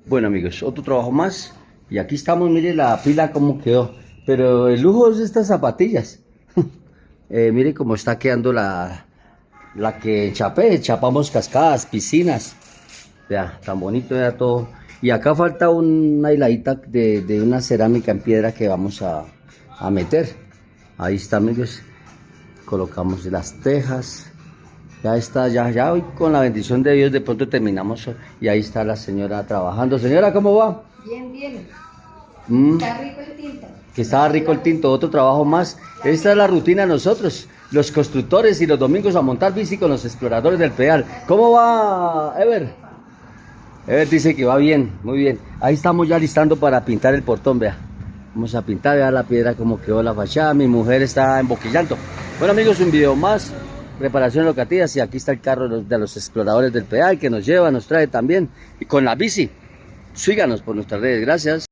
Bueno amigos, otro trabajo más. Y aquí estamos, mire la pila como quedó. Pero el lujo es estas zapatillas. Mire cómo está quedando la que enchapamos cascadas, piscinas. Vea, tan bonito ya todo. Y acá falta una hiladita de una cerámica en piedra que vamos a meter. Ahí está amigos. Colocamos las tejas. Ya está, ya hoy con la bendición de Dios de pronto terminamos y ahí está la señora trabajando. Señora, ¿cómo va? Bien, bien. Mm, Está rico el tinto. que estaba rico el tinto, otro trabajo más. Esta es la rutina de nosotros, los constructores y los domingos a montar bici con los exploradores del pedal. ¿Cómo va, Ever? Ever dice que va bien, muy bien. Ahí estamos ya listando para pintar el portón, vea. Vamos a pintar, vea la piedra como quedó la fachada. Mi mujer está emboquillando. Bueno amigos, un video más. Reparaciones locativas y aquí está el carro de los exploradores del pedal que nos lleva, nos trae también y con la bici. Síganos por nuestras redes, gracias.